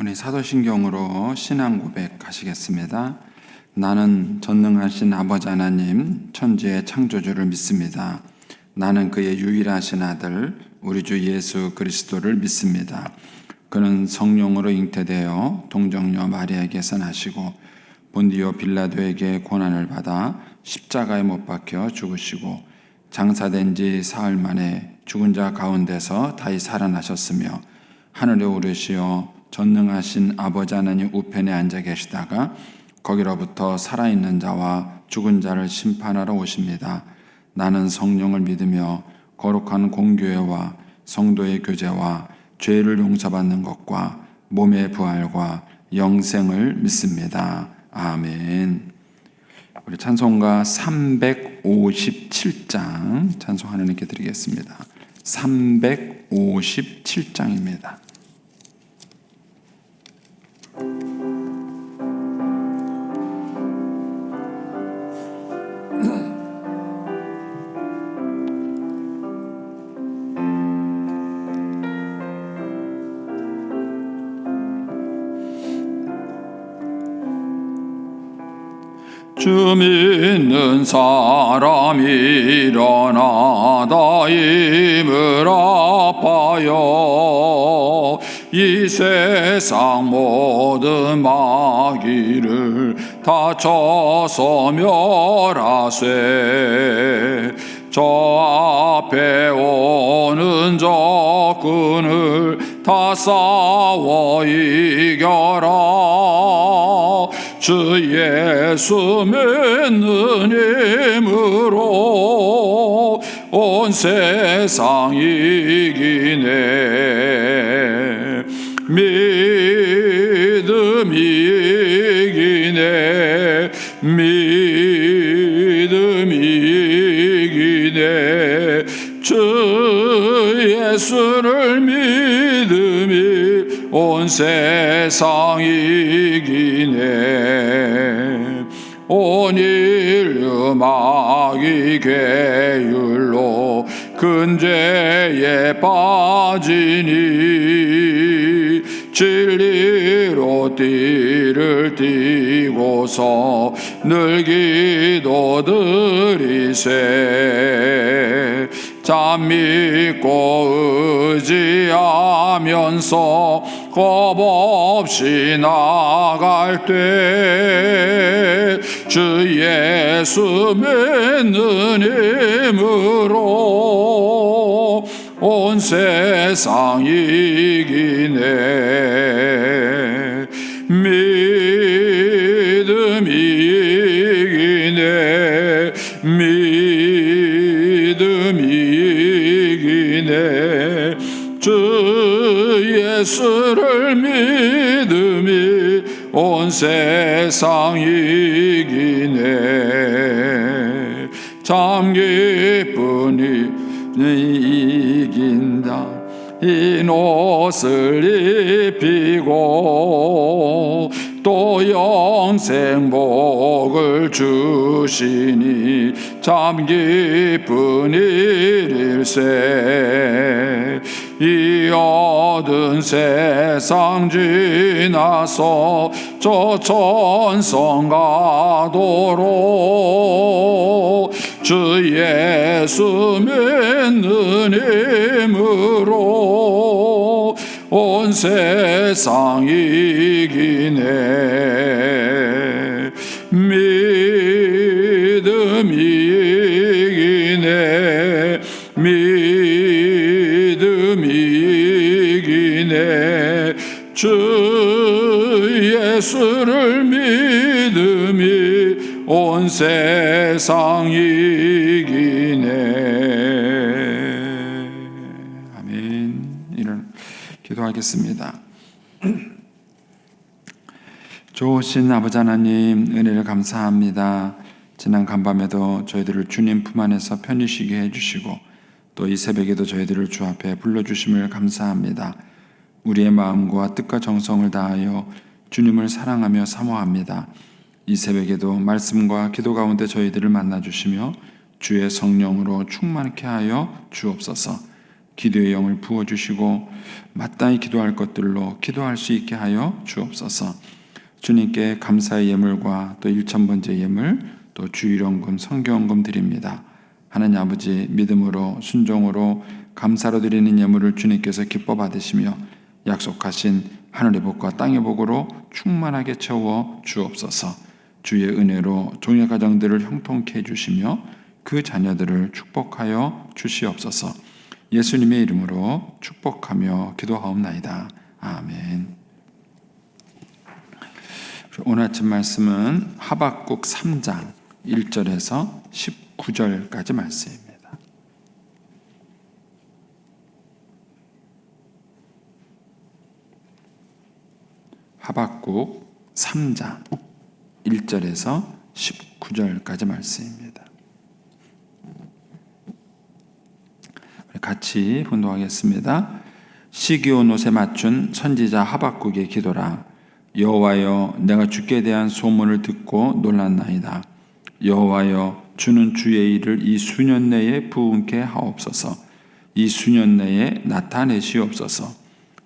오늘 사도신경으로 신앙 고백하시겠습니다. 나는 전능하신 아버지 하나님 천지의 창조주를 믿습니다. 나는 그의 유일하신 아들 우리 주 예수 그리스도를 믿습니다. 그는 성령으로 잉태되어 동정녀 마리아에게서 나시고 본디오 빌라도에게 고난을 받아 십자가에 못 박혀 죽으시고 장사된 지 사흘 만에 죽은 자 가운데서 다시 살아나셨으며 하늘에 오르시어 전능하신 아버지 하나님 우편에 앉아 계시다가 거기로부터 살아있는 자와 죽은 자를 심판하러 오십니다. 나는 성령을 믿으며 거룩한 공교회와 성도의 교제와 죄를 용서받는 것과 몸의 부활과 영생을 믿습니다. 아멘. 우리 찬송가 357장 찬송 하나님께 드리겠습니다. 357장입니다. 주 믿는 사람 일어나다 힘을 아파요. 이 세상 모든 마귀를 다 쳐서 멸하세. 저 앞에 오는 적군을 다 싸워 이겨라. 주 예수 믿는 힘으로 온 세상 이기네. 믿음이 이기네. 믿음이 이기네. 주 예수를 믿음이 온 세상 이기네. 온 인류 마귀 계율로 큰 죄에 빠지니 진리로 띠를 띠고서 늘 기도드리세. 참 믿고 의지하면서 겁없이 나갈 때 주 예수 믿는 힘으로 온 세상 이기네. 믿음이 이기네. 믿음이 이기네. 주 예수를 믿음이 온 세상 이기네. 참 기쁘니 이긴다. 흰 옷을 입히고 또 영생복을 주시니 참 기쁜 일일세. 이 얻은 세상 지나서 저 천성 가도록 주 예수 믿는 힘으로 온 세상 이기네. 믿음이 이기네. 믿음이 이기네. 주 예수를 믿음이 온 세상 이기네. 아멘. 이런 기도하겠습니다. 좋으신 아버지 하나님 은혜를 감사합니다. 지난 간밤에도 저희들을 주님 품 안에서 편히 쉬게 해주시고 또 이 새벽에도 저희들을 주 앞에 불러주심을 감사합니다. 우리의 마음과 뜻과 정성을 다하여 주님을 사랑하며 사모합니다. 이 새벽에도 말씀과 기도 가운데 저희들을 만나주시며 주의 성령으로 충만케 하여 주옵소서. 기도의 영을 부어주시고 마땅히 기도할 것들로 기도할 수 있게 하여 주옵소서. 주님께 감사의 예물과 또 1000번째 예물, 또 주일원금, 성경원금 드립니다. 하나님 아버지, 믿음으로 순종으로 감사로 드리는 예물을 주님께서 기뻐 받으시며 약속하신 하늘의 복과 땅의 복으로 충만하게 채워 주옵소서. 주의 은혜로 종의 가정들을 형통케 해주시며 그 자녀들을 축복하여 주시옵소서. 예수님의 이름으로 축복하며 기도하옵나이다. 아멘. 오늘 아침 말씀은 하박국 3장 1절에서 19절까지 말씀입니다. 하박국 3장 1절에서 19절까지 말씀입니다. 같이 분도하겠습니다. 시기온 옷에 맞춘 선지자 하박국의 기도라. 여호와여, 내가 주께 대한 소문을 듣고 놀랐나이다. 여호와여, 주는 주의 일을 이 수년 내에 부응케 하옵소서. 이 수년 내에 나타내시옵소서.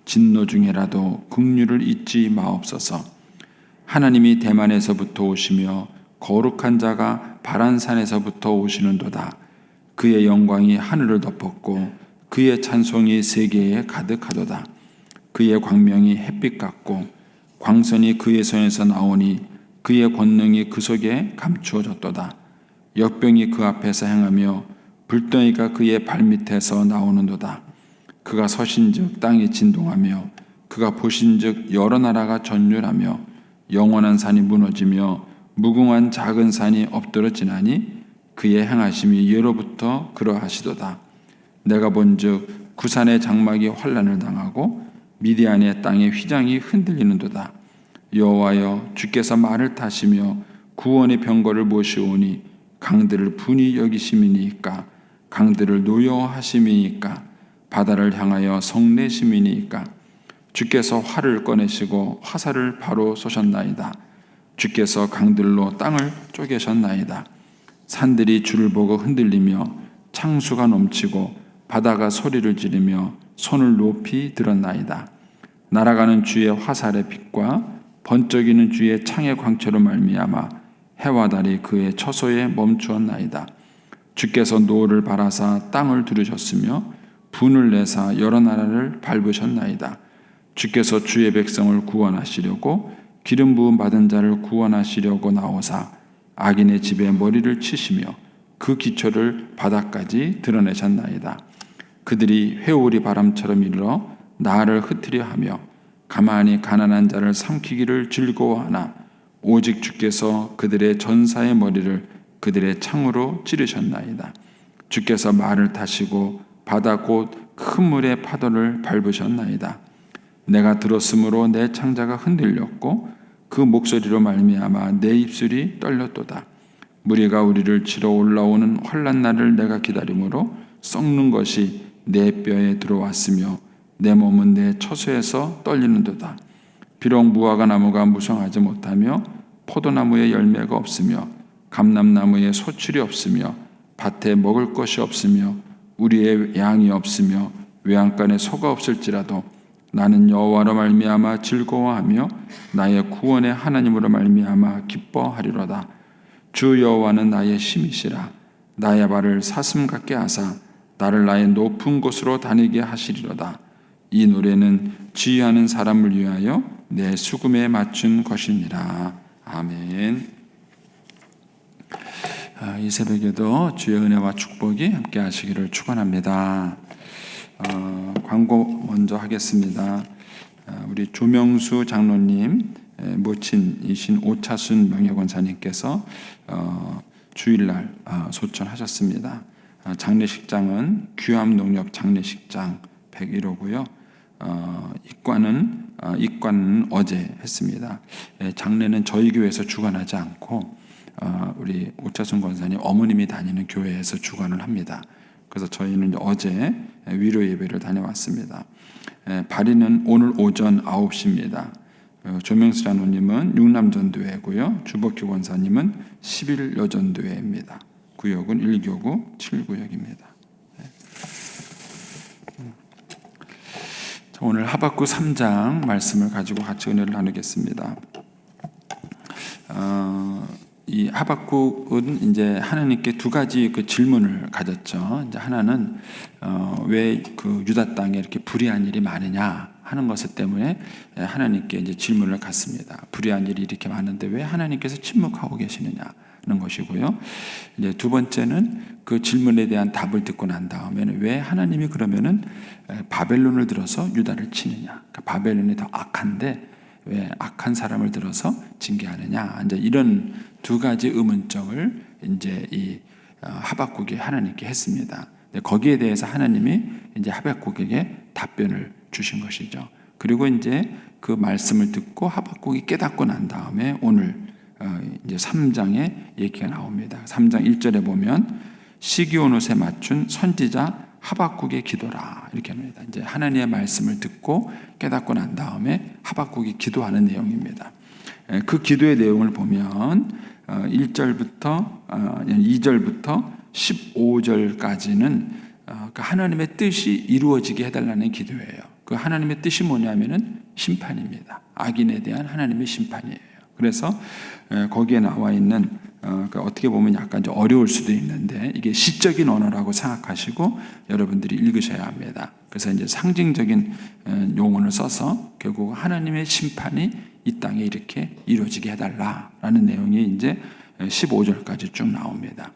진노 중에라도 긍휼을 잊지 마옵소서. 하나님이 대만에서부터 오시며 거룩한 자가 바란산에서부터 오시는도다. 그의 영광이 하늘을 덮었고 그의 찬송이 세계에 가득하도다. 그의 광명이 햇빛 같고 광선이 그의 손에서 나오니 그의 권능이 그 속에 감추어졌도다. 역병이 그 앞에서 행하며 불덩이가 그의 발밑에서 나오는도다. 그가 서신즉 땅이 진동하며 그가 보신즉 여러 나라가 전율하며 영원한 산이 무너지며 무궁한 작은 산이 엎드러지나니 그의 행하심이 예로부터 그러하시도다. 내가 본즉 구산의 장막이 환난을 당하고 미디안의 땅의 휘장이 흔들리는도다. 여호와여, 주께서 말을 타시며 구원의 병거를 모시오니 강들을 분이 여기심이니까 강들을 노여하심이니까 바다를 향하여 성내심이니까 주께서 활을 꺼내시고 화살을 바로 쏘셨나이다. 주께서 강들로 땅을 쪼개셨나이다. 산들이 주를 보고 흔들리며 창수가 넘치고 바다가 소리를 지르며 손을 높이 들었나이다. 날아가는 주의 화살의 빛과 번쩍이는 주의 창의 광채로 말미암아 해와 달이 그의 처소에 멈추었나이다. 주께서 노를 바라사 땅을 두르셨으며 분을 내사 여러 나라를 밟으셨나이다. 주께서 주의 백성을 구원하시려고 기름 부음 받은 자를 구원하시려고 나오사 악인의 집에 머리를 치시며 그 기초를 바닥까지 드러내셨나이다. 그들이 회오리 바람처럼 일어 나를 흩으려 하며 가만히 가난한 자를 삼키기를 즐거워하나 오직 주께서 그들의 전사의 머리를 그들의 창으로 찌르셨나이다. 주께서 말을 타시고 바다 곧 큰 물의 파도를 밟으셨나이다. 내가 들었으므로 내 창자가 흔들렸고 그 목소리로 말미암아 내 입술이 떨렸도다. 무리가 우리를 치러 올라오는 환난 날을 내가 기다림으로 썩는 것이 내 뼈에 들어왔으며 내 몸은 내 처소에서 떨리는도다. 비록 무화과 나무가 무성하지 못하며 포도나무에 열매가 없으며 감람나무에 소출이 없으며 밭에 먹을 것이 없으며 우리의 양이 없으며 외양간에 소가 없을지라도 나는 여호와로 말미암아 즐거워하며 나의 구원의 하나님으로 말미암아 기뻐하리로다. 주 여호와는 나의 힘이시라. 나의 발을 사슴 같게 하사 나를 나의 높은 곳으로 다니게 하시리로다. 이 노래는 지휘하는 사람을 위하여 내 수금에 맞춘 것이니라. 아멘. 이 새벽에도 주의 은혜와 축복이 함께 하시기를 축원합니다. 광고 먼저 하겠습니다. 우리 조명수 장로님 모친이신 오차순 명예권사님께서 주일날 소천하셨습니다. 장례식장은 규암농협 장례식장 101호고요. 입관은 어제 했습니다. 장례는 저희 교회에서 주관하지 않고 우리 오차순 권사님 어머님이 다니는 교회에서 주관을 합니다. 그래서 저희는 어제 위로 예배를 다녀왔습니다. 발인은 오늘 오전 9시입니다. 조명수 장로님은 육남전도회고요. 주복희 권사님은 11여전도회입니다. 구역은 1교구 7구역입니다. 오늘 하박국 3장 말씀을 가지고 같이 은혜를 나누겠습니다. 이 하박국은 이제 하나님께 두 가지 그 질문을 가졌죠. 이제 하나는 왜 그 유다 땅에 이렇게 불의한 일이 많으냐 하는 것을 때문에 하나님께 이제 질문을 갖습니다. 불의한 일이 이렇게 많은데 왜 하나님께서 침묵하고 계시느냐는 것이고요. 이제 두 번째는 그 질문에 대한 답을 듣고 난 다음에는 왜 하나님이 그러면은 바벨론을 들어서 유다를 치느냐? 그러니까 바벨론이 더 악한데 왜 악한 사람을 들어서 징계하느냐? 이제 이런 두 가지 의문점을 이제 이 하박국이 하나님께 했습니다. 거기에 대해서 하나님이 이제 하박국에게 답변을 주신 것이죠. 그리고 이제 그 말씀을 듣고 하박국이 깨닫고 난 다음에 오늘 이제 3장에 얘기가 나옵니다. 3장 1절에 보면 시기온 옷에 맞춘 선지자 하박국의 기도라 이렇게 합니다. 이제 하나님의 말씀을 듣고 깨닫고 난 다음에 하박국이 기도하는 내용입니다. 그 기도의 내용을 보면 1절부터 2절부터 15절까지는 그 하나님의 뜻이 이루어지게 해달라는 기도예요. 그 하나님의 뜻이 뭐냐면은 심판입니다. 악인에 대한 하나님의 심판이에요. 그래서 거기에 나와 있는 어떻게 보면 약간 좀 어려울 수도 있는데 이게 시적인 언어라고 생각하시고 여러분들이 읽으셔야 합니다. 그래서 이제 상징적인 용어를 써서 결국 하나님의 심판이 이 땅에 이렇게 이루어지게 해달라라는 내용이 이제 15절까지 쭉 나옵니다.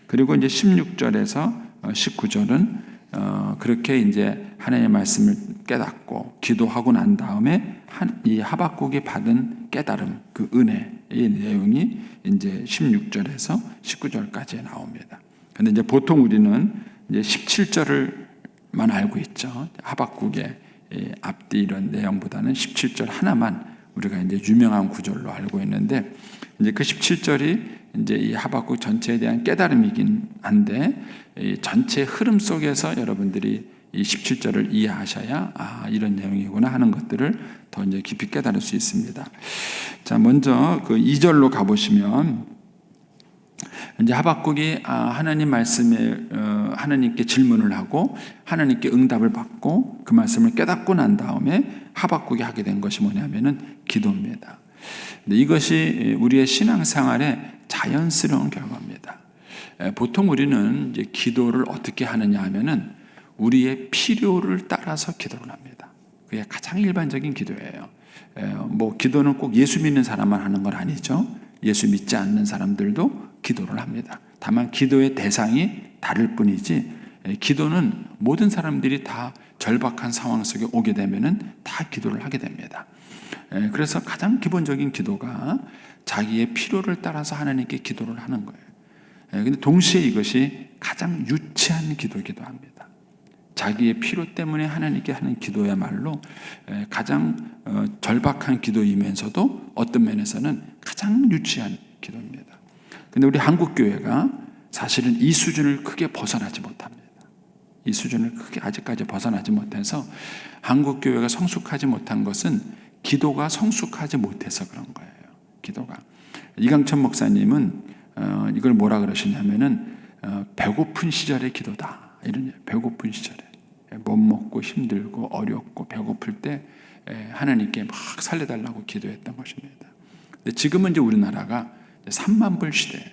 그리고 이제 16절에서 19절은 그렇게 이제 하나님의 말씀을 깨닫고 기도하고 난 다음에 이 하박국이 받은 깨달음, 그 은혜의 내용이 이제 16절에서 19절까지 나옵니다. 근데 이제 보통 우리는 이제 17절을만 알고 있죠. 하박국의 앞뒤 이런 내용보다는 17절 하나만 우리가 이제 유명한 구절로 알고 있는데 이제 그 17절이 이제 이 하박국 전체에 대한 깨달음이긴 한데 이 전체 흐름 속에서 여러분들이 이 17절을 이해하셔야 이런 내용이구나 하는 것들을 더 이제 깊이 깨달을 수 있습니다. 자, 먼저 그 2절로 가보시면 이제 하박국이 하나님 말씀에 하나님께 질문을 하고 하나님께 응답을 받고 그 말씀을 깨닫고 난 다음에 하박국이 하게 된 것이 뭐냐면은 기도입니다. 근데 이것이 우리의 신앙생활의 자연스러운 결과입니다. 보통 우리는 이제 기도를 어떻게 하느냐 하면은 우리의 필요를 따라서 기도를 합니다. 그게 가장 일반적인 기도예요. 뭐 기도는 꼭 예수 믿는 사람만 하는 건 아니죠. 예수 믿지 않는 사람들도 기도를 합니다. 다만 기도의 대상이 다를 뿐이지 기도는 모든 사람들이 다 절박한 상황 속에 오게 되면은 다 기도를 하게 됩니다. 그래서 가장 기본적인 기도가 자기의 필요를 따라서 하나님께 기도를 하는 거예요. 근데 동시에 이것이 가장 유치한 기도이기도 합니다. 자기의 필요 때문에 하나님께 하는 기도야말로 가장 절박한 기도이면서도 어떤 면에서는 가장 유치한 기도입니다. 근데 우리 한국교회가 사실은 이 수준을 크게 벗어나지 못합니다. 이 수준을 크게 아직까지 벗어나지 못해서 한국교회가 성숙하지 못한 것은 기도가 성숙하지 못해서 그런 거예요. 기도가. 이강천 목사님은 이걸 뭐라 그러시냐면은 배고픈 시절의 기도다. 이런 배고픈 시절에 못 먹고 힘들고 어렵고 배고플 때 하나님께 막 살려달라고 기도했던 것입니다. 근데 지금은 이제 우리나라가 3만 불 시대예요.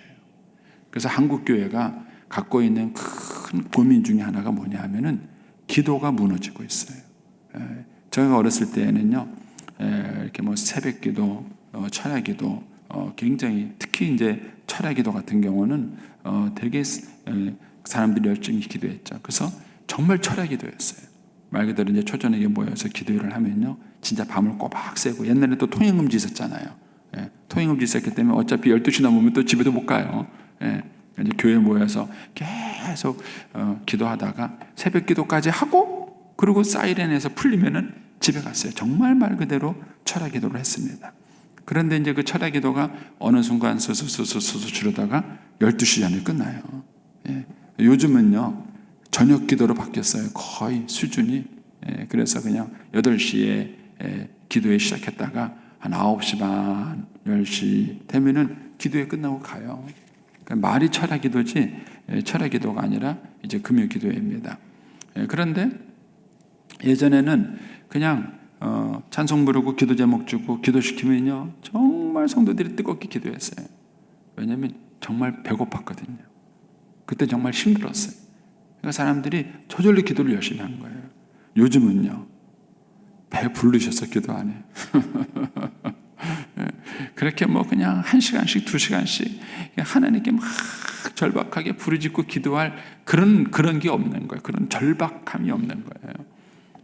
그래서 한국교회가 갖고 있는 큰 고민 중에 하나가 뭐냐 하면은 기도가 무너지고 있어요. 제가 어렸을 때에는요, 이렇게 뭐 새벽기도, 철야기도 굉장히 특히 이제 철야기도 같은 경우는 되게 사람들이 열심히 기도했죠. 그래서 정말 철야기도였어요. 말 그대로 이제 초저녁에 모여서 기도를 하면요, 진짜 밤을 꼬박 새고 옛날에 또 통행금지 있었잖아요. 통행금지 있었기 때문에 어차피 12시 넘으면 또 집에도 못 가요. 이제 교회에 모여서 계속 기도하다가 새벽 기도까지 하고 그리고 사이렌에서 풀리면은 집에 갔어요. 정말 말 그대로 철야 기도를 했습니다. 그런데 이제 그 철야 기도가 어느 순간 스스스스스 줄어다가 12시 전에 끝나요. 요즘은요 저녁 기도로 바뀌었어요. 거의 수준이. 그래서 그냥 8시에 기도에 시작했다가 한 9시 반, 10시 되면은 기도에 끝나고 가요. 그러니까 말이 철야 기도지 철야 기도가 아니라 이제 금요 기도입니다. 그런데 예전에는 그냥 찬송 부르고 기도 제목 주고 기도시키면요 정말 성도들이 뜨겁게 기도했어요. 왜냐하면 정말 배고팠거든요. 그때 정말 힘들었어요. 그러니까 사람들이 저절로 기도를 열심히 한 거예요. 요즘은요 배 부르셔서 기도 안 해요. 그렇게 뭐 그냥 1시간씩 2시간씩 하나님께 막 절박하게 부르짖고 기도할 그런 게 없는 거예요. 그런 절박함이 없는 거예요.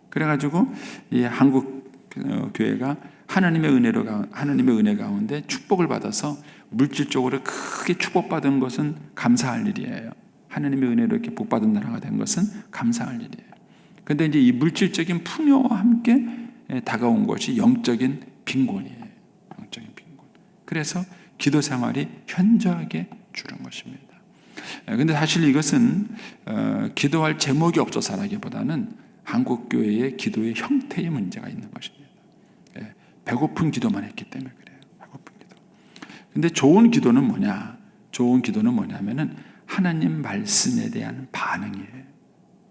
그래가지고 이 한국 교회가 하나님의 은혜 가운데 축복을 받아서 물질적으로 크게 축복받은 것은 감사할 일이에요. 하나님의 은혜로 이렇게 복받은 나라가 된 것은 감사할 일이에요. 그런데 이제 이 물질적인 풍요와 함께 다가온 것이 영적인 빈곤이에요. 영적인 빈곤. 그래서 기도 생활이 현저하게 줄은 것입니다. 그런데 사실 이것은 기도할 제목이 없어서라기보다는 한국 교회의 기도의 형태의 문제가 있는 것입니다. 배고픈 기도만 했기 때문에 그래요. 배고픈 기도. 근데 좋은 기도는 뭐냐? 좋은 기도는 뭐냐면은 하나님 말씀에 대한 반응이에요.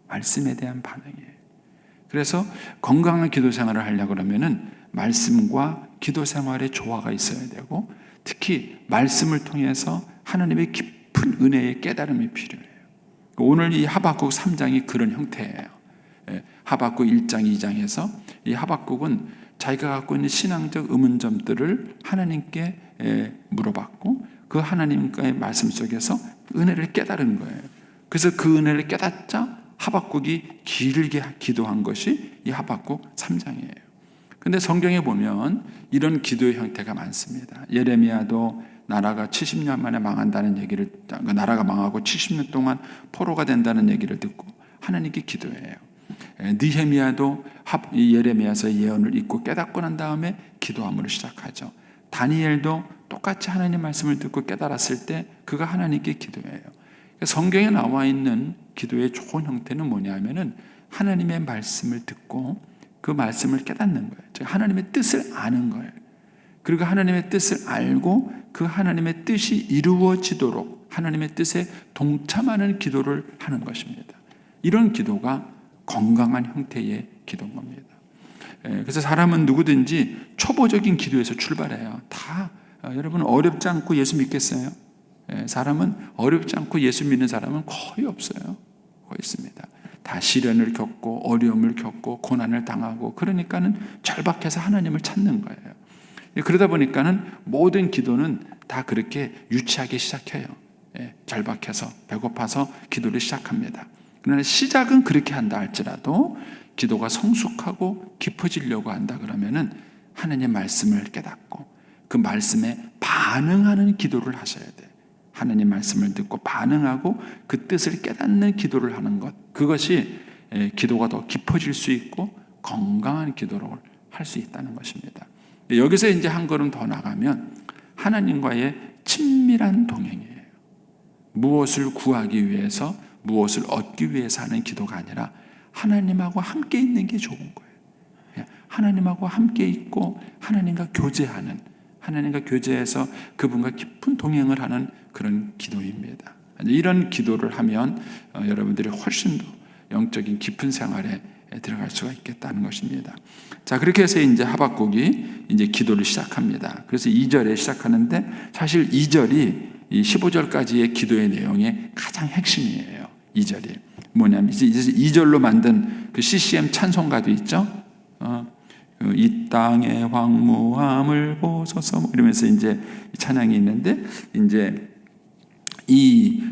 말씀에 대한 반응이에요. 그래서 건강한 기도 생활을 하려고 그러면은 말씀과 기도 생활의 조화가 있어야 되고, 특히 말씀을 통해서 하나님의 깊은 은혜의 깨달음이 필요해요. 오늘 이 하박국 3장이 그런 형태예요. 하박국 1장, 2장에서 이 하박국은 자기가 갖고 있는 신앙적 의문점들을 하나님께 물어봤고, 그 하나님과의 말씀 속에서 은혜를 깨달은 거예요. 그래서 그 은혜를 깨닫자 하박국이 길게 기도한 것이 이 하박국 3장이에요. 근데 성경에 보면 이런 기도의 형태가 많습니다. 예레미야도 나라가 70년 만에 망한다는 얘기를, 나라가 망하고 70년 동안 포로가 된다는 얘기를 듣고 하나님께 기도해요. 느헤미야도 예레미야서의 예언을 읽고 깨닫고 난 다음에 기도함으로 시작하죠. 다니엘도 똑같이 하나님 말씀을 듣고 깨달았을 때 그가 하나님께 기도해요. 성경에 나와 있는 기도의 좋은 형태는 뭐냐면은 하나님의 말씀을 듣고 그 말씀을 깨닫는 거예요. 즉 하나님의 뜻을 아는 거예요. 그리고 하나님의 뜻을 알고 그 하나님의 뜻이 이루어지도록 하나님의 뜻에 동참하는 기도를 하는 것입니다. 이런 기도가 건강한 형태의 기도인 겁니다. 그래서 사람은 누구든지 초보적인 기도에서 출발해요. 다 여러분 어렵지 않고 예수 믿겠어요? 사람은 어렵지 않고 예수 믿는 사람은 거의 없어요. 거의 있습니다. 다 시련을 겪고 어려움을 겪고 고난을 당하고 그러니까는 절박해서 하나님을 찾는 거예요. 그러다 보니까는 모든 기도는 다 그렇게 유치하게 시작해요. 절박해서 배고파서 기도를 시작합니다. 그러나 시작은 그렇게 한다 할지라도 기도가 성숙하고 깊어지려고 한다 그러면은 하나님의 말씀을 깨닫고 그 말씀에 반응하는 기도를 하셔야 돼요. 하나님 말씀을 듣고 반응하고 그 뜻을 깨닫는 기도를 하는 것, 그것이 기도가 더 깊어질 수 있고 건강한 기도를 할 수 있다는 것입니다. 여기서 이제 한 걸음 더 나가면 하나님과의 친밀한 동행이에요. 무엇을 구하기 위해서, 무엇을 얻기 위해서 하는 기도가 아니라 하나님하고 함께 있는 게 좋은 거예요. 하나님하고 함께 있고 하나님과 교제하는, 하나님과 교제해서 그분과 깊은 동행을 하는 그런 기도입니다. 이런 기도를 하면 여러분들이 훨씬 더 영적인 깊은 생활에 들어갈 수가 있겠다는 것입니다. 자, 그렇게 해서 이제 하박국이 이제 기도를 시작합니다. 그래서 2절에 시작하는데 사실 2절이 이 15절까지의 기도의 내용의 가장 핵심이에요. 2절이 뭐냐면 이제 2절로 만든 그 CCM 찬송가도 있죠. 이 땅의 황무함을 보소서 이러면서 이제 찬양이 있는데 이제 이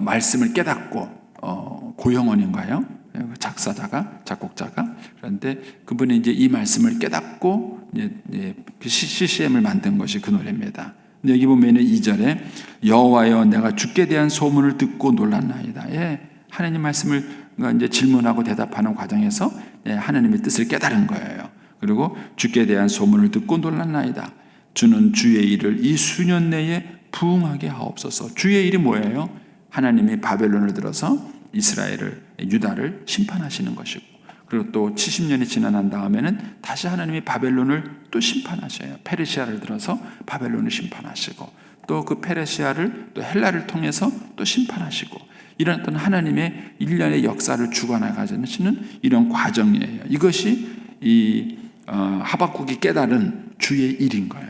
말씀을 깨닫고 고영원인가요? 작곡자가 그런데 그분이 이제 이 말씀을 깨닫고 이제 CCM을 만든 것이 그 노래입니다. 근데 여기 보면은 2절에 여호와여 내가 주께 대한 소문을 듣고 놀랐나이다. 하나님 말씀을 이제 질문하고 대답하는 과정에서 하나님의 뜻을 깨달은 거예요. 그리고 주께 대한 소문을 듣고 놀랐나이다. 주는 주의 일을 이 수년 내에 부응하게 하옵소서. 주의 일이 뭐예요? 하나님이 바벨론을 들어서 이스라엘을, 유다를 심판하시는 것이고, 그리고 또 70년이 지난 다음에는 다시 하나님이 바벨론을 또 심판하셔요. 페르시아를 들어서 바벨론을 심판하시고, 또 그 페르시아를 또 헬라를 통해서 또 심판하시고, 이런 어떤 하나님의 일련의 역사를 주관해 가시는 이런 과정이에요. 이것이 이 하박국이 깨달은 주의 일인 거예요.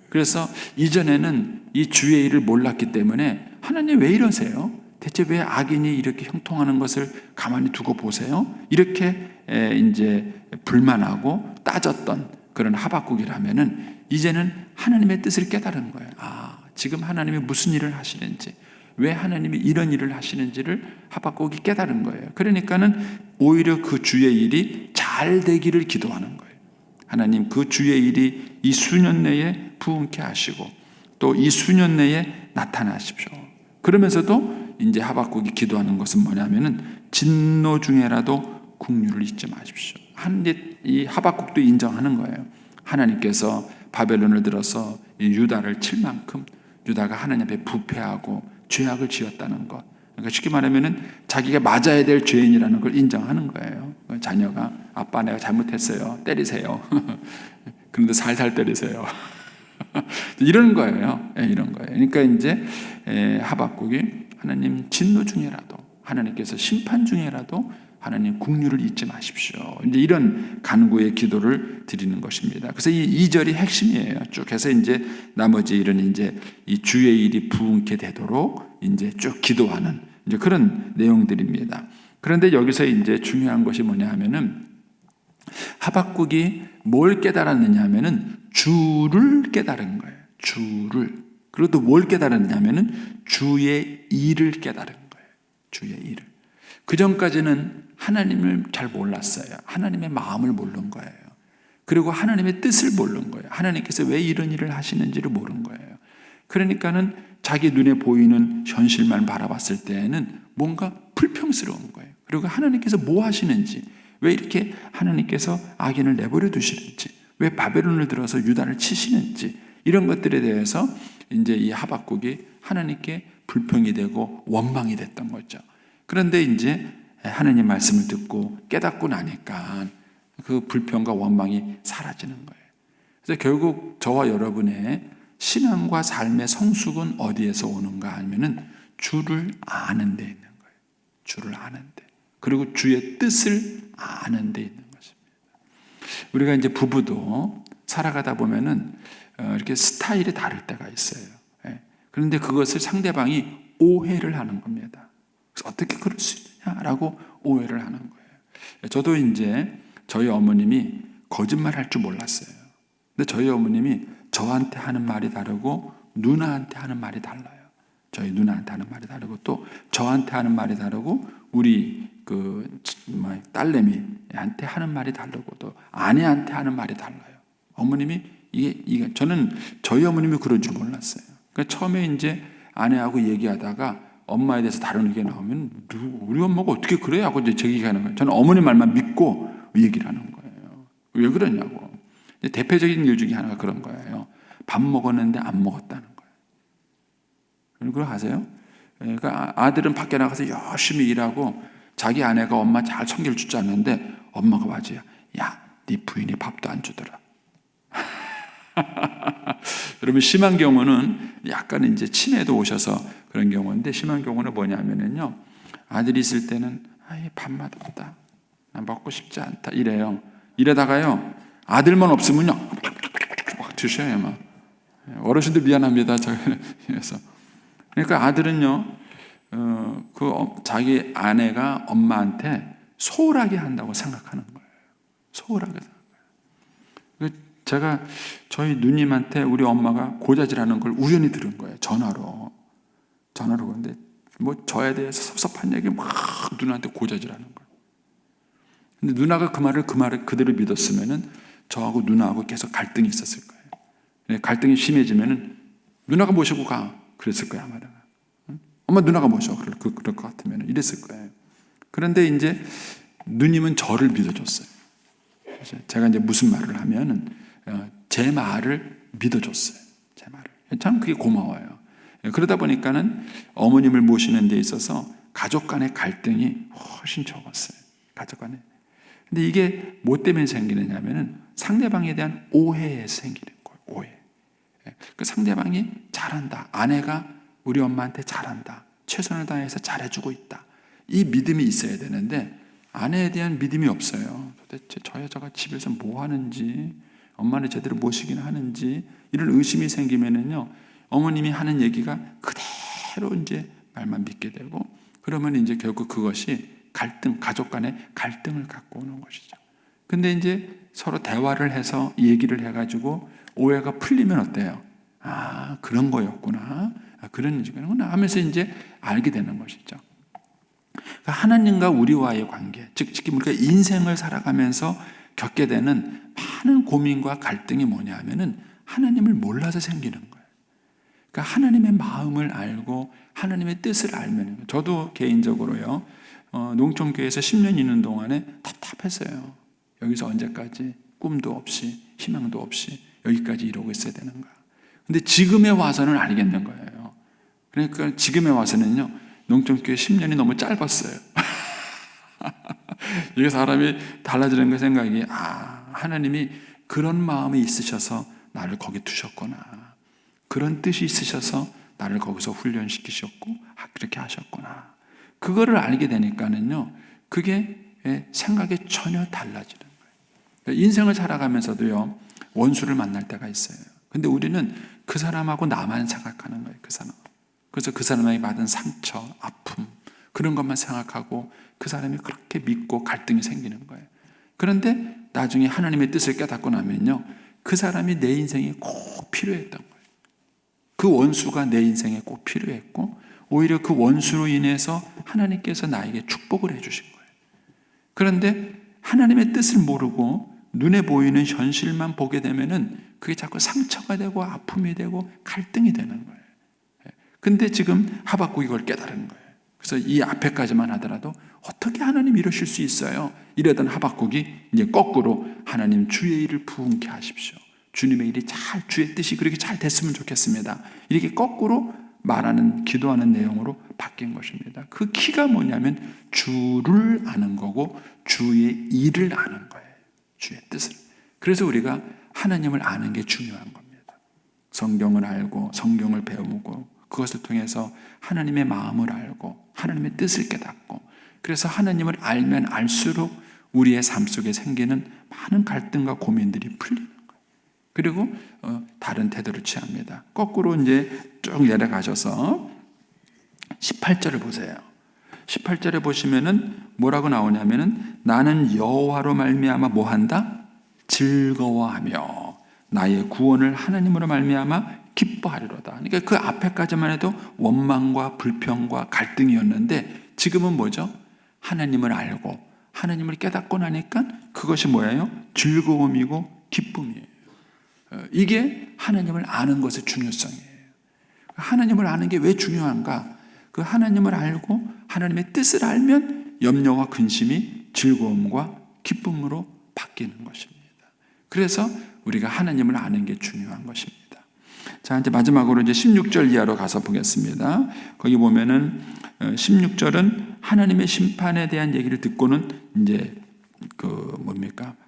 그래서 이전에는 이 주의 일을 몰랐기 때문에 하나님 왜 이러세요? 대체 왜 악인이 이렇게 형통하는 것을 가만히 두고 보세요? 이렇게 이제 불만하고 따졌던 그런 하박국이라면은 이제는 하나님의 뜻을 깨달은 거예요. 지금 하나님이 무슨 일을 하시는지, 왜 하나님이 이런 일을 하시는지를 하박국이 깨달은 거예요. 그러니까는 오히려 그 주의 일이 잘 되기를 기도하는 거예요. 하나님, 그 주의 일이 이 수년 내에 부응케 하시고 또 이 수년 내에 나타나십시오. 그러면서도 이제 하박국이 기도하는 것은 뭐냐면은 진노 중에라도 국류를 잊지 마십시오. 이 하박국도 인정하는 거예요. 하나님께서 바벨론을 들어서 유다를 칠 만큼 유다가 하나님 앞에 부패하고 죄악을 지었다는 것. 그러니까 쉽게 말하면은 자기가 맞아야 될 죄인이라는 걸 인정하는 거예요. 자녀가 아빠 내가 잘못했어요. 때리세요. 그런데 살살 때리세요. 이런 거예요. 이런 거예요. 그러니까 이제 하박국이 하나님 진노 중에라도 하나님께서 심판 중에라도 하나님 국류를 잊지 마십시오. 이제 이런 간구의 기도를 드리는 것입니다. 그래서 이 2절이 핵심이에요. 쭉 해서 이제 나머지 일은 이제 이 주의 일이 부응케 되도록 이제 쭉 기도하는 이제 그런 내용들입니다. 그런데 여기서 이제 중요한 것이 뭐냐 하면은 하박국이 뭘 깨달았느냐 하면은 주를 깨달은 거예요. 주를. 그리고 또 뭘 깨달았느냐 하면은 주의 일을 깨달은 거예요. 주의 일을. 그 전까지는 하나님을 잘 몰랐어요. 하나님의 마음을 모르는 거예요. 그리고 하나님의 뜻을 모르는 거예요. 하나님께서 왜 이런 일을 하시는지를 모르는 거예요. 그러니까는 자기 눈에 보이는 현실만 바라봤을 때에는 뭔가 불평스러운 거예요. 그리고 하나님께서 뭐 하시는지, 왜 이렇게 하나님께서 악인을 내버려 두시는지, 왜 바벨론을 들어서 유다를 치시는지, 이런 것들에 대해서 이제 이 하박국이 하나님께 불평이 되고 원망이 됐던 거죠. 그런데 이제 하나님 말씀을 듣고 깨닫고 나니까 그 불평과 원망이 사라지는 거예요. 그래서 결국 저와 여러분의 신앙과 삶의 성숙은 어디에서 오는가 하면은 주를 아는 데 있는 거예요. 주를 아는 데. 그리고 주의 뜻을 아는 데 있는 것입니다. 우리가 이제 부부도 살아가다 보면은 이렇게 스타일이 다를 때가 있어요. 그런데 그것을 상대방이 오해를 하는 겁니다. 그래서 어떻게 그럴 수 있느냐라고 오해를 하는 거예요. 저도 이제 저희 어머님이 거짓말 할 줄 몰랐어요. 근데 저희 어머님이 저한테 하는 말이 다르고 누나한테 하는 말이 달라요. 저희 누나한테 하는 말이 다르고 또 저한테 하는 말이 다르고 우리 딸내미한테 하는 말이 다르고 또 아내한테 하는 말이 달라요. 어머님이 이게 저는 저희 어머님이 그런 줄 몰랐어요. 그러니까 처음에 이제 아내하고 얘기하다가 엄마에 대해서 다른 의견이 나오면 우리 엄마가 어떻게 그래? 하고 이제 제기하는 거예요. 저는 어머니 말만 믿고 얘기를 하는 거예요. 왜 그러냐고. 대표적인 일 중에 하나가 그런 거예요. 밥 먹었는데 안 먹었다는 거예요. 그거 아세요? 그러니까 아들은 밖에 나가서 열심히 일하고 자기 아내가 엄마 잘 챙겨 주지 않는데 엄마가 맞아요. 야, 네 부인이 밥도 안 주더라. 여러분 심한 경우는 약간 이제 치매도 오셔서 그런 경우인데 심한 경우는 뭐냐면요. 아들이 있을 때는 밥맛 없다. 나 먹고 싶지 않다. 이래요. 이러다가요. 아들만 없으면요. 막 드셔요. 막. 어르신들 미안합니다. 그래서 그러니까 아들은요. 자기 아내가 엄마한테 소홀하게 한다고 생각하는 거예요. 소홀하게 생각해요. 제가 저희 누님한테 우리 엄마가 고자질하는 걸 우연히 들은 거예요. 전화로. 그런데 뭐 저에 대해서 섭섭한 얘기 막 누나한테 고자질하는 거예요. 근데 누나가 그 말을 그대로 믿었으면은 저하고 누나하고 계속 갈등이 있었을 거예요. 갈등이 심해지면은 누나가 모시고 가. 그랬을 거야, 아마. 엄마 누나가 모셔. 그럴 것 같으면 이랬을 거예요. 그런데 이제 누님은 저를 믿어줬어요. 제가 이제 무슨 말을 하면은 제 말을 믿어줬어요. 제 말을. 참 그게 고마워요. 그러다 보니까는 어머님을 모시는 데 있어서 가족 간의 갈등이 훨씬 적었어요. 가족 간에. 근데 이게 뭐 때문에 생기느냐면은 상대방에 대한 오해에 생기는 거예요. 오해. 그 상대방이 잘한다. 아내가 우리 엄마한테 잘한다. 최선을 다해서 잘해주고 있다. 이 믿음이 있어야 되는데 아내에 대한 믿음이 없어요. 도대체 저 여자가 집에서 뭐 하는지, 엄마는 제대로 모시기는 하는지, 이런 의심이 생기면은요, 어머님이 하는 얘기가 그대로 이제 말만 믿게 되고, 그러면 이제 결국 그것이 가족 간의 갈등을 갖고 오는 것이죠. 근데 이제 서로 대화를 해서 얘기를 해가지고 오해가 풀리면 어때요? 아, 그런 거였구나. 아, 그런 일이구나 하면서 이제 알게 되는 것이죠. 그러니까 하나님과 우리와의 관계, 즉 우리가 인생을 살아가면서 겪게 되는 많은 고민과 갈등이 뭐냐 하면은 하나님을 몰라서 생기는 거예요. 그러니까 하나님의 마음을 알고 하나님의 뜻을 알면, 저도 개인적으로요, 농촌교회에서 10년 있는 동안에 답답했어요. 여기서 언제까지 꿈도 없이 희망도 없이 여기까지 이러고 있어야 되는가. 근데 지금에 와서는 알겠는 거예요. 그러니까 지금에 와서는요, 농촌교회 10년이 너무 짧았어요. 이게 사람이 달라지는 거 생각이, 하나님이 그런 마음이 있으셔서 나를 거기 두셨구나. 그런 뜻이 있으셔서 나를 거기서 훈련시키셨고 그렇게 하셨구나. 그거를 알게 되니까는요, 그게 생각이 전혀 달라지는 거예요. 인생을 살아가면서도요, 원수를 만날 때가 있어요. 근데 우리는 그 사람하고 나만 생각하는 거예요. 그 사람. 그래서 그 사람에게 받은 상처, 아픔, 그런 것만 생각하고 그 사람이 그렇게 믿고 갈등이 생기는 거예요. 그런데 나중에 하나님의 뜻을 깨닫고 나면요, 그 사람이 내 인생에 꼭 필요했던 거예요. 그 원수가 내 인생에 꼭 필요했고, 오히려 그 원수로 인해서 하나님께서 나에게 축복을 해주신 거예요. 그런데 하나님의 뜻을 모르고 눈에 보이는 현실만 보게 되면은 그게 자꾸 상처가 되고 아픔이 되고 갈등이 되는 거예요. 근데 지금 하박국이 이걸 깨달은 거예요. 그래서 이 앞에까지만 하더라도 어떻게 하나님 이러실 수 있어요? 이러던 하박국이 이제 거꾸로 하나님 주의 일을 부흥케 하십시오. 주님의 일이 주의 뜻이 그렇게 잘 됐으면 좋겠습니다. 이렇게 거꾸로 말하는, 기도하는 내용으로 바뀐 것입니다. 그 키가 뭐냐면 주를 아는 거고 주의 일을 아는 거예요. 주의 뜻을. 그래서 우리가 하나님을 아는 게 중요한 겁니다. 성경을 알고 성경을 배우고 그것을 통해서 하나님의 마음을 알고 하나님의 뜻을 깨닫고, 그래서 하나님을 알면 알수록 우리의 삶 속에 생기는 많은 갈등과 고민들이 풀리는 거예요. 그리고 다른 태도를 취합니다. 거꾸로 이제 쭉 내려가셔서 18절을 보세요. 18절에 보시면은 뭐라고 나오냐면은 나는 여호와로 말미암아 뭐 한다? 즐거워하며 나의 구원을 하나님으로 말미암아 기뻐하리로다. 그러니까 그 앞에까지만 해도 원망과 불평과 갈등이었는데 지금은 뭐죠? 하나님을 알고 하나님을 깨닫고 나니까 그것이 뭐예요? 즐거움이고 기쁨이에요. 이게 하나님을 아는 것의 중요성이에요. 하나님을 아는 게 왜 중요한가? 그 하나님을 알고 하나님의 뜻을 알면 염려와 근심이 즐거움과 기쁨으로 바뀌는 것입니다. 그래서 우리가 하나님을 아는 게 중요한 것입니다. 자, 이제 마지막으로 이제 16절 이하로 가서 보겠습니다. 거기 보면은 16절은 하나님의 심판에 대한 얘기를 듣고는 이제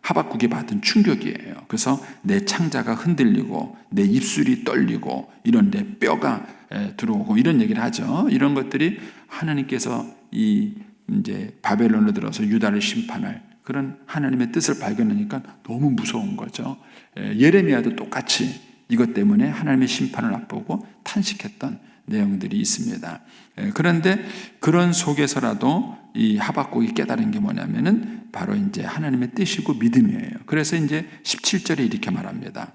하박국이 받은 충격이에요. 그래서 내 창자가 흔들리고 내 입술이 떨리고 이런데 뼈가 들어오고 이런 얘기를 하죠. 이런 것들이 하나님께서 이제 바벨론으로 들어서 유다를 심판할 그런 하나님의 뜻을 발견하니까 너무 무서운 거죠. 예레미야도 똑같이 이것 때문에 하나님의 심판을 앞보고 탄식했던 내용들이 있습니다. 그런데 그런 속에서라도 이 하박국이 깨달은 게 뭐냐면은 바로 이제 하나님의 뜻이고 믿음이에요. 그래서 이제 17절에 이렇게 말합니다.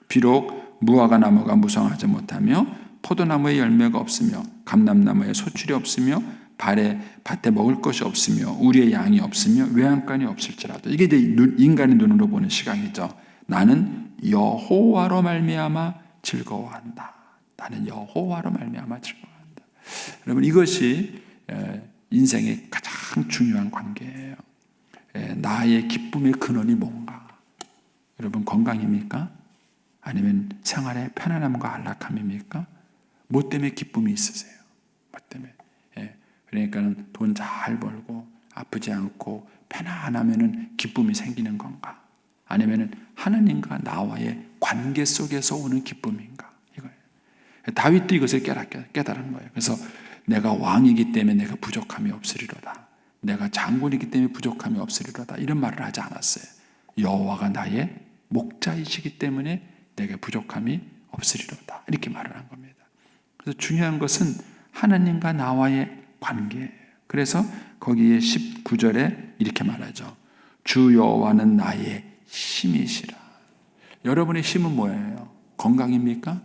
비록 무화과 나무가 무성하지 못하며 포도나무에 열매가 없으며 감람나무에 소출이 없으며 밭에 먹을 것이 없으며 우리의 양이 없으며 외양간이 없을지라도, 이게 이제 인간의 눈으로 보는 시각이죠. 나는 여호와로 말미암아 즐거워한다. 나는 여호와로 말미암아 즐거워한다. 여러분, 이것이 인생의 가장 중요한 관계예요. 나의 기쁨의 근원이 뭔가? 여러분, 건강입니까? 아니면 생활의 편안함과 안락함입니까? 뭐 때문에 기쁨이 있으세요? 뭐 때문에? 그러니까는 돈 잘 벌고 아프지 않고 편안하면은 기쁨이 생기는 건가? 아니면은 하나님과 나와의 관계 속에서 오는 기쁨인가? 이거예요. 다윗도 이것을 깨달은 거예요. 그래서 내가 왕이기 때문에 내가 부족함이 없으리로다. 내가 장군이기 때문에 부족함이 없으리로다 이런 말을 하지 않았어요. 여호와가 나의 목자이시기 때문에 내게 부족함이 없으리로다 이렇게 말을 한 겁니다. 그래서 중요한 것은 하나님과 나와의 관계예요. 그래서 거기에 19절에 이렇게 말하죠. 주 여호와는 나의 힘이시라. 여러분의 힘은 뭐예요? 건강입니까?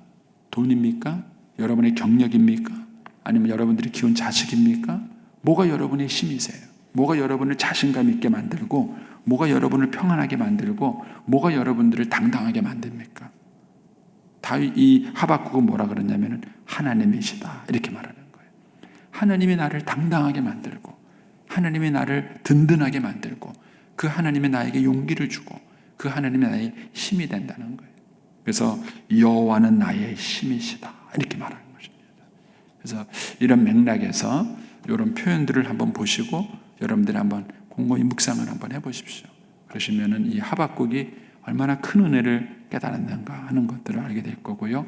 돈입니까? 여러분의 경력입니까? 아니면 여러분들이 키운 자식입니까? 뭐가 여러분의 힘이세요? 뭐가 여러분을 자신감 있게 만들고, 뭐가 여러분을 평안하게 만들고, 뭐가 여러분들을 당당하게 만듭니까? 이 하박국은 뭐라 그러냐면은 하나님이시다 이렇게 말하는 거예요. 하나님이 나를 당당하게 만들고, 하나님이 나를 든든하게 만들고, 그 하나님이 나에게 용기를 주고, 그 하나님이 나의 힘이 된다는 거예요. 그래서 여호와는 나의 힘이시다 이렇게 말하는 것입니다. 그래서 이런 맥락에서 이런 표현들을 한번 보시고 여러분들이 한번 곰곰이 묵상을 한번 해보십시오. 그러시면은 이 하박국이 얼마나 큰 은혜를 깨달았는가 하는 것들을 알게 될 거고요.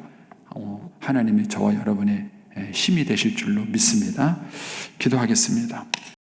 하나님이 저와 여러분의 힘이 되실 줄로 믿습니다. 기도하겠습니다.